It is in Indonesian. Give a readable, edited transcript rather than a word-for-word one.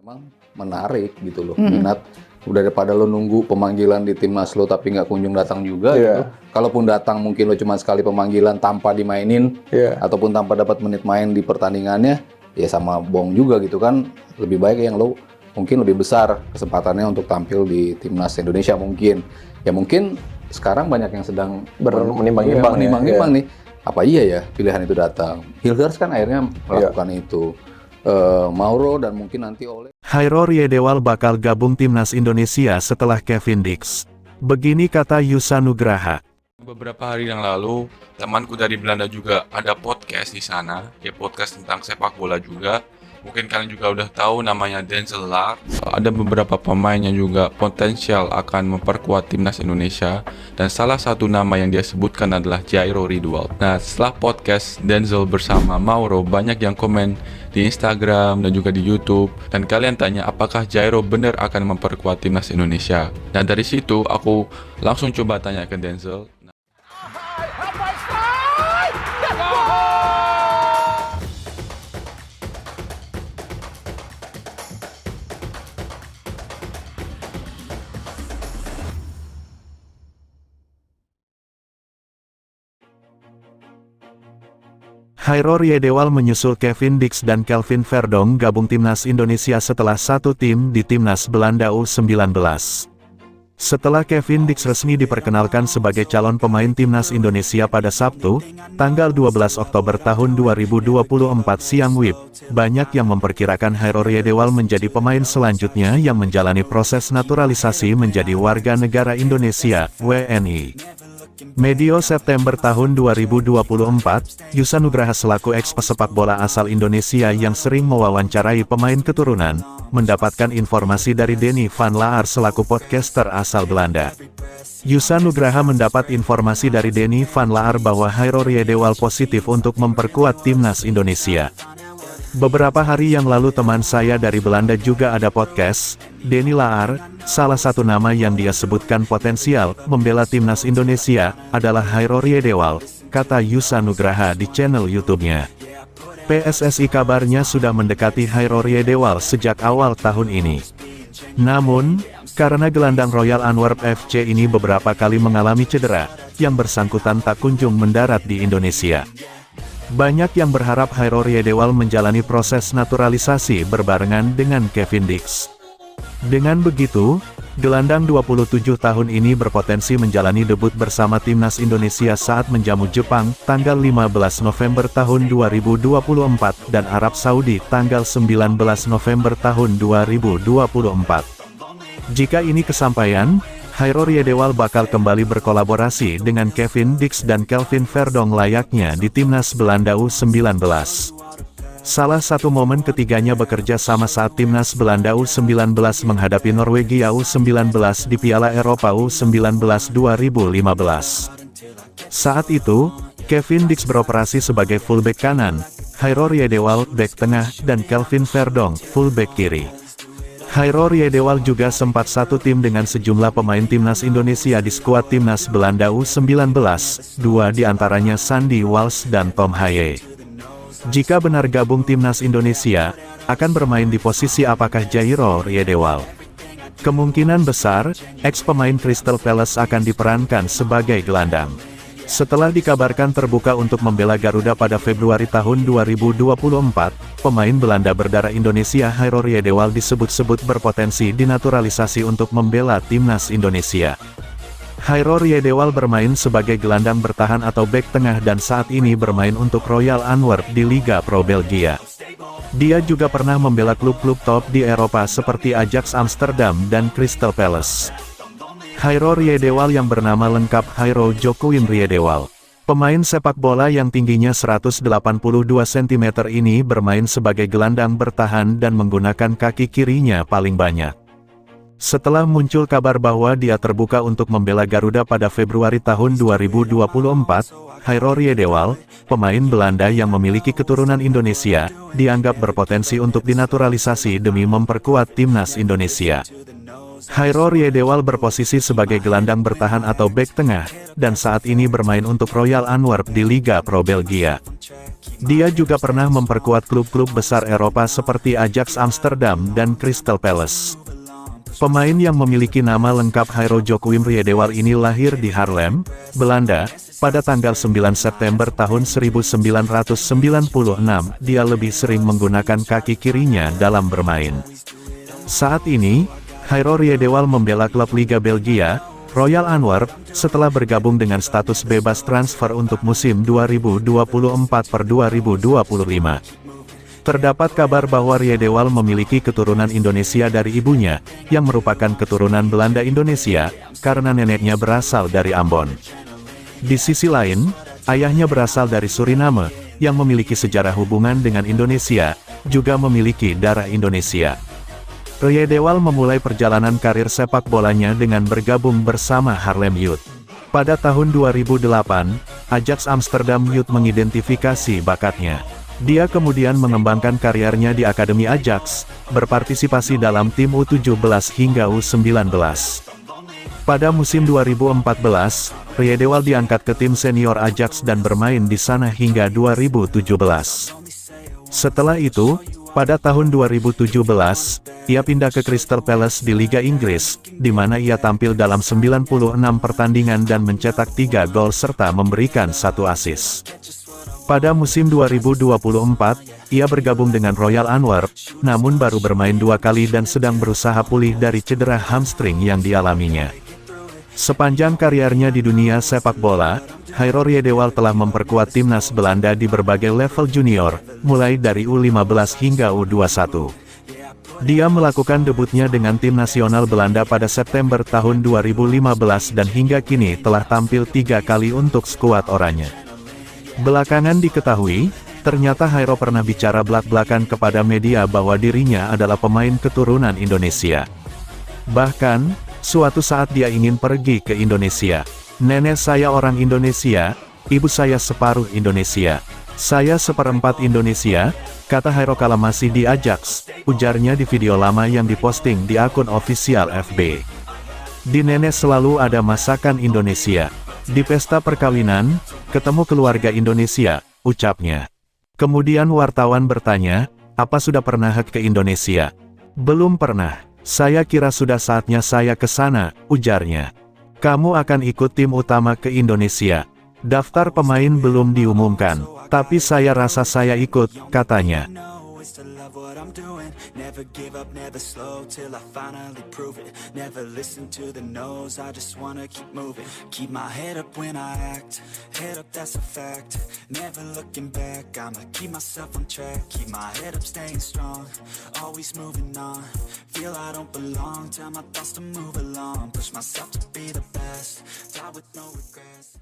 Memang menarik gitu loh, minat. Udah daripada lo nunggu pemanggilan di timnas lo tapi nggak kunjung datang juga gitu. Kalaupun datang mungkin lo cuma sekali pemanggilan tanpa dimainin ataupun tanpa dapat menit main di pertandingannya, ya sama bohong juga gitu kan. Lebih baik yang lo mungkin lebih besar kesempatannya untuk tampil di timnas Indonesia mungkin. Ya mungkin sekarang banyak yang sedang menimbang-nimbang nih. Apa iya ya pilihan itu datang? Hilgers kan akhirnya melakukan itu. Mauro dan mungkin nanti oleh Hairo Riedewal bakal gabung timnas Indonesia setelah Kevin Dix. Begini kata Yusa Nugraha. Beberapa hari yang lalu, temanku dari Belanda juga ada podcast di sana, ya podcast tentang sepak bola juga. Mungkin kalian juga udah tahu namanya Denzel Laar. Ada beberapa pemain yang juga potensial akan memperkuat timnas Indonesia. Dan salah satu nama yang dia sebutkan adalah Jairo Riedewal. Nah, setelah podcast Denzel bersama Mauro, banyak yang komen di Instagram dan juga di YouTube. Dan kalian tanya apakah Jairo benar akan memperkuat timnas Indonesia. Dan dari situ aku langsung coba tanya ke Denzel. Hairo Riedewal menyusul Kevin Dix dan Kelvin Verdonk gabung timnas Indonesia setelah satu tim di timnas Belanda U19. Setelah Kevin Dix resmi diperkenalkan sebagai calon pemain timnas Indonesia pada Sabtu, tanggal 12 Oktober tahun 2024 siang WIB, banyak yang memperkirakan Hairo Riedewal menjadi pemain selanjutnya yang menjalani proses naturalisasi menjadi warga negara Indonesia, WNI. Medio September tahun 2024, Yusa Nugraha selaku ex-pesepak bola asal Indonesia yang sering mewawancarai pemain keturunan, mendapatkan informasi dari Denny van Laar selaku podcaster asal Belanda. Yusa Nugraha mendapat informasi dari Denny van Laar bahwa Hairo Riedewal positif untuk memperkuat timnas Indonesia. Beberapa hari yang lalu teman saya dari Belanda juga ada podcast, Denny Laar, salah satu nama yang dia sebutkan potensial membela timnas Indonesia adalah Hairo Riedewal, kata Yusa Nugraha di channel YouTube-nya. PSSI kabarnya sudah mendekati Hairo Riedewal sejak awal tahun ini. Namun, karena gelandang Royal Antwerp FC ini beberapa kali mengalami cedera, yang bersangkutan tak kunjung mendarat di Indonesia. Banyak yang berharap Hairo Riedewal menjalani proses naturalisasi berbarengan dengan Kevin Dix. Dengan begitu, gelandang 27 tahun ini berpotensi menjalani debut bersama timnas Indonesia saat menjamu Jepang tanggal 15 November tahun 2024 dan Arab Saudi tanggal 19 November tahun 2024. Jika ini kesampaian, Hairo Riedewal bakal kembali berkolaborasi dengan Kevin Dix dan Kelvin Verdonk layaknya di timnas Belanda U19. Salah satu momen ketiganya bekerja sama saat timnas Belanda U19 menghadapi Norwegia U19 di Piala Eropa U19 2015. Saat itu, Kevin Dix beroperasi sebagai fullback kanan, Hairo Riedewal bek tengah dan Kelvin Verdonk fullback kiri. Hairo Riedewal juga sempat satu tim dengan sejumlah pemain timnas Indonesia di skuad timnas Belanda U19, dua diantaranya Sandy Walsh dan Tom Haye. Jika benar gabung timnas Indonesia, akan bermain di posisi apakah Hairo Riedewal? Kemungkinan besar, ex-pemain Crystal Palace akan diperankan sebagai gelandang. Setelah dikabarkan terbuka untuk membela Garuda pada Februari tahun 2024, pemain Belanda berdarah Indonesia Hairo Riedewal disebut-sebut berpotensi dinaturalisasi untuk membela timnas Indonesia. Hairo Riedewal bermain sebagai gelandang bertahan atau bek tengah dan saat ini bermain untuk Royal Antwerp di Liga Pro Belgia. Dia juga pernah membela klub-klub top di Eropa seperti Ajax Amsterdam dan Crystal Palace. Hairo Riedewal yang bernama lengkap Hairo Jokuim Riedewal, pemain sepak bola yang tingginya 182 cm ini bermain sebagai gelandang bertahan dan menggunakan kaki kirinya paling banyak. Setelah muncul kabar bahwa dia terbuka untuk membela Garuda pada Februari tahun 2024, Hairo Riedewal, pemain Belanda yang memiliki keturunan Indonesia, dianggap berpotensi untuk dinaturalisasi demi memperkuat timnas Indonesia. Hairo Riedewal berposisi sebagai gelandang bertahan atau bek tengah, dan saat ini bermain untuk Royal Antwerp di Liga Pro Belgia. Dia juga pernah memperkuat klub-klub besar Eropa seperti Ajax Amsterdam dan Crystal Palace. Pemain yang memiliki nama lengkap Jairo Joachim Riedewald ini lahir di Haarlem, Belanda, pada tanggal 9 September tahun 1996. Dia lebih sering menggunakan kaki kirinya dalam bermain. Saat ini, Jairo Riedewald membela klub Liga Belgia, Royal Antwerp, setelah bergabung dengan status bebas transfer untuk musim 2024-2025. Terdapat kabar bahwa Riedewald memiliki keturunan Indonesia dari ibunya, yang merupakan keturunan Belanda Indonesia, karena neneknya berasal dari Ambon. Di sisi lain, ayahnya berasal dari Suriname, yang memiliki sejarah hubungan dengan Indonesia, juga memiliki darah Indonesia. Riedewald memulai perjalanan karir sepak bolanya dengan bergabung bersama Haarlem Youth. Pada tahun 2008, Ajax Amsterdam Youth mengidentifikasi bakatnya. Dia kemudian mengembangkan karirnya di Akademi Ajax, berpartisipasi dalam tim U17 hingga U19. Pada musim 2014, Riedewald diangkat ke tim senior Ajax dan bermain di sana hingga 2017. Setelah itu, pada tahun 2017, ia pindah ke Crystal Palace di Liga Inggris, di mana ia tampil dalam 96 pertandingan dan mencetak 3 gol serta memberikan 1 assist. Pada musim 2024, ia bergabung dengan Royal Antwerp, namun baru bermain 2 kali dan sedang berusaha pulih dari cedera hamstring yang dialaminya. Sepanjang kariernya di dunia sepak bola, Jairo Riedewald telah memperkuat timnas Belanda di berbagai level junior, mulai dari U15 hingga U21. Dia melakukan debutnya dengan tim nasional Belanda pada September tahun 2015 dan hingga kini telah tampil 3 kali untuk skuad oranye. Belakangan diketahui, ternyata Jairo pernah bicara belak-belakan kepada media bahwa dirinya adalah pemain keturunan Indonesia. Bahkan, suatu saat dia ingin pergi ke Indonesia. "Nenek saya orang Indonesia, ibu saya separuh Indonesia. Saya seperempat Indonesia," kata Jairo kala masih di Ajax, ujarnya di video lama yang diposting di akun ofisial FB. "Di nenek selalu ada masakan Indonesia. Di pesta perkawinan, ketemu keluarga Indonesia," ucapnya. Kemudian wartawan bertanya, "Apa sudah pernah ke Indonesia?" "Belum pernah. Saya kira sudah saatnya saya ke sana," ujarnya. "Kamu akan ikut tim utama ke Indonesia. Daftar pemain belum diumumkan, tapi saya rasa saya ikut," katanya. Never give up, never slow till I finally prove it. Never listen to the no's, I just wanna keep moving. Keep my head up when I act, head up that's a fact. Never looking back, I'ma keep myself on track. Keep my head up staying strong, always moving on. Feel I don't belong, tell my thoughts to move along. Push myself to be the best, die with no regrets.